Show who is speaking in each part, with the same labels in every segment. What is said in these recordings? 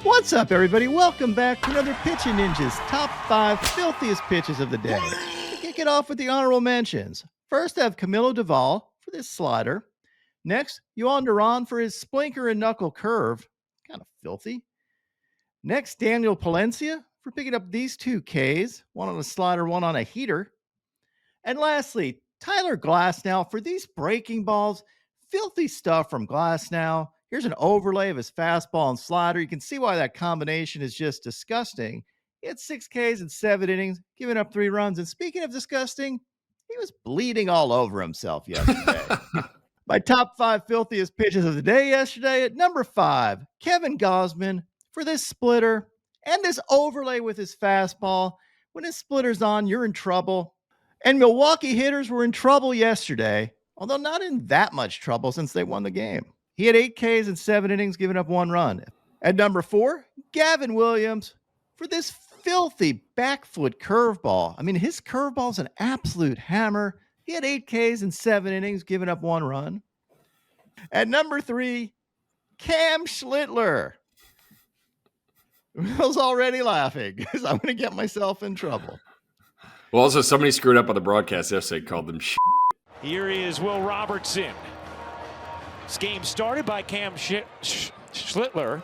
Speaker 1: What's up, everybody? Welcome back to another Pitching Ninjas Top 5 Filthiest Pitches of the Day. To kick it off with the honorable mentions. First, I have Camilo Duvall for this slider. Next, Yohan Duran for his splinker and knuckle curve. Kind of filthy. Next, Daniel Palencia for picking up these 2 Ks, one on a slider, one on a heater. And lastly, Tyler Glasnow for these breaking balls. Filthy stuff from Glasnow. Here's an overlay of his fastball and slider. You can see why that combination is just disgusting. He had 6 Ks in 7 innings, giving up 3 runs. And speaking of disgusting, he was bleeding all over himself yesterday. My top 5 filthiest pitches of the day yesterday. At number 5, Kevin Gausman for this splitter and this overlay with his fastball. When his splitter's on, you're in trouble. And Milwaukee hitters were in trouble yesterday, although not in that much trouble since they won the game. He had 8 Ks in 7 innings, giving up 1 run. At number 4, Gavin Williams for this filthy back foot curveball. I mean, his curveball's an absolute hammer. He had 8 Ks in 7 innings, giving up 1 run. At number 3, Cam Schlittler. Will's already laughing because I'm going to get myself in trouble.
Speaker 2: Well, also, somebody screwed up on the broadcast yesterday, called them shit.
Speaker 3: Here is Will Robertson. This game started by Cam Schlittler.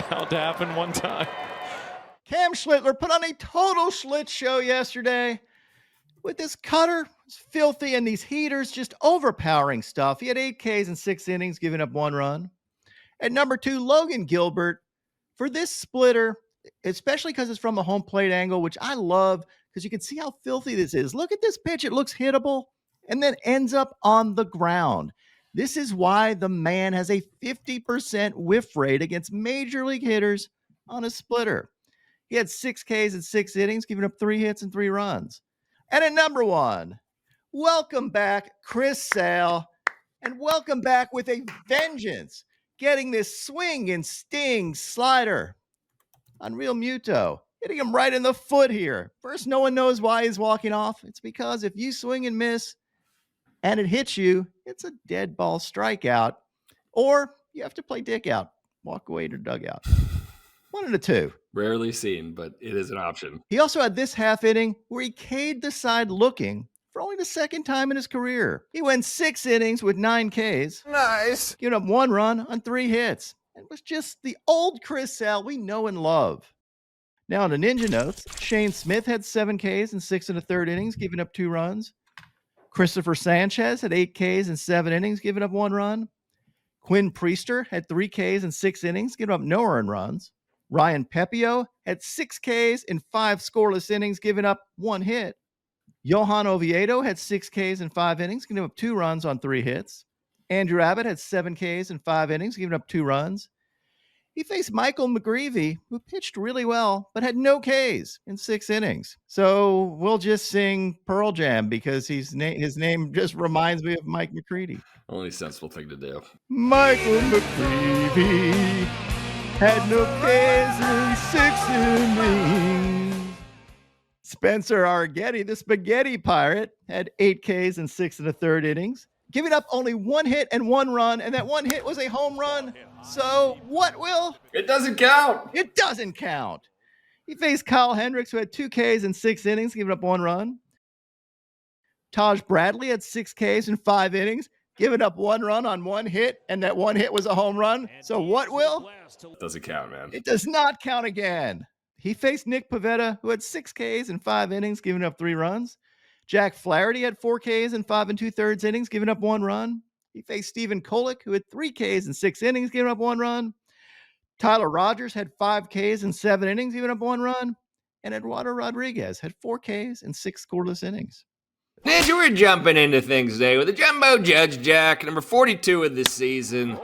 Speaker 3: Bound to happen one time.
Speaker 1: Cam Schlittler put on a total Schlitt show yesterday with this cutter. It's filthy, and these heaters just overpowering stuff. He had 8 Ks in 6 innings, giving up 1 run. At number 2, Logan Gilbert for this splitter, especially because it's from a home plate angle, which I love because you can see how filthy this is. Look at this pitch. It looks hittable and then ends up on the ground. This is why the man has a 50% whiff rate against major league hitters on a splitter. He had 6 Ks in 6 innings, giving up 3 hits and 3 runs. And at number 1, welcome back, Chris Sale. And welcome back with a vengeance, getting this swing and sting slider on Real Muto, hitting him right in the foot here. First, no one knows why he's walking off. It's because if you swing and miss and it hits you, it's a dead ball strikeout, or you have to play dick out, walk away to dugout. 1 of the 2.
Speaker 2: Rarely seen, but it is an option.
Speaker 1: He also had this half inning where he K'd the side looking for only the 2nd time in his career. He went 6 innings with 9 Ks.
Speaker 4: Nice.
Speaker 1: Giving up 1 run on 3 hits. It was just the old Chris Sale we know and love. Now, on the Ninja Notes, Shane Smith had 7 Ks in 6 1/3 innings, giving up 2 runs. Christopher Sanchez had 8 Ks in 7 innings, giving up 1 run. Quinn Priester had 3 Ks in 6 innings, giving up no earned runs. Ryan Pepio had 6 Ks in 5 scoreless innings, giving up 1 hit. Johan Oviedo had 6 Ks in 5 innings, giving up 2 runs on 3 hits. Andrew Abbott had 7 Ks in 5 innings, giving up 2 runs. He faced Michael McGreevy, who pitched really well, but had no Ks in 6 innings. So we'll just sing Pearl Jam because his name just reminds me of Mike McCready.
Speaker 2: Only sensible thing to do.
Speaker 1: Michael McGreevy had no Ks in 6 innings. Spencer Argetti, the spaghetti pirate, had 8 Ks in 6 1/3 innings, giving up only 1 hit and 1 run, and that 1 hit was a home run. So what, Will?
Speaker 2: It doesn't count.
Speaker 1: It doesn't count. He faced Kyle Hendricks, who had 2 Ks in 6 innings, giving up 1 run. Taj Bradley had 6 Ks in 5 innings, giving up 1 run on 1 hit, and that 1 hit was a home run. So what, Will?
Speaker 2: It doesn't count, man.
Speaker 1: It does not count again. He faced Nick Pivetta, who had 6 Ks in 5 innings, giving up 3 runs. Jack Flaherty had 4 Ks in 5 2/3 innings, giving up 1 run. He faced Stephen Kolick, who had 3 Ks in 6 innings, giving up 1 run. Tyler Rogers had 5 Ks in 7 innings, giving up 1 run. And Eduardo Rodriguez had 4 Ks in 6 scoreless innings.
Speaker 2: Ninja, we're jumping into things today with the Jumbo Judge Jack, number 42 of this season.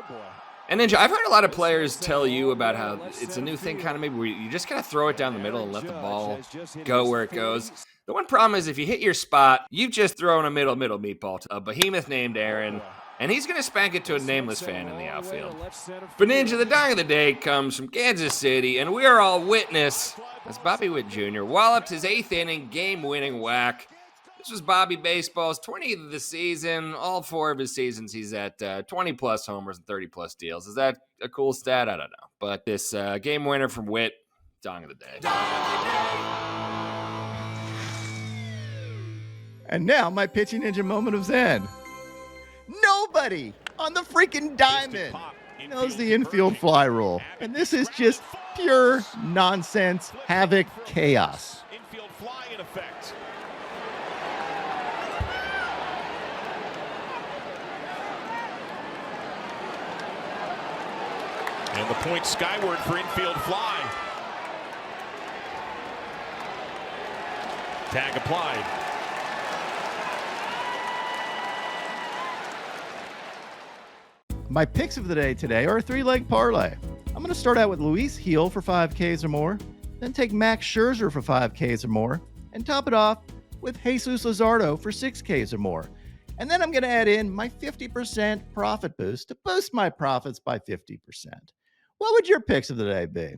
Speaker 2: And Ninja, I've heard a lot of players tell you about how it's a new thing kind of maybe where you just kind of throw it down the middle and let the ball go where it goes. The one problem is if you hit your spot, you've just thrown a middle meatball to a behemoth named Aaron, and he's going to spank it to a nameless fan in the outfield. But Ninja, the dong of the day comes from Kansas City, and we are all witness as Bobby Witt Jr. walloped his 8th inning game-winning whack This was Bobby Baseball's 20th of the season. All 4 of his seasons, he's at 20-plus homers and 30-plus steals. Is that a cool stat? I don't know. But this game winner from Witt, Dong of the Day.
Speaker 1: And now my pitching ninja moment of Zen. Nobody on the freaking diamond knows the infield fly rule. And this is just pure nonsense, havoc, chaos.
Speaker 3: Infield fly in effect. And the point skyward for infield fly. Tag applied.
Speaker 1: My picks of the day today are a 3-leg parlay. I'm going to start out with Luis Heel for 5Ks or more, then take Max Scherzer for 5Ks or more, and top it off with Jesus Luzardo for 6Ks or more. And then I'm going to add in my 50% profit boost to boost my profits by 50%. What would your picks of the day be?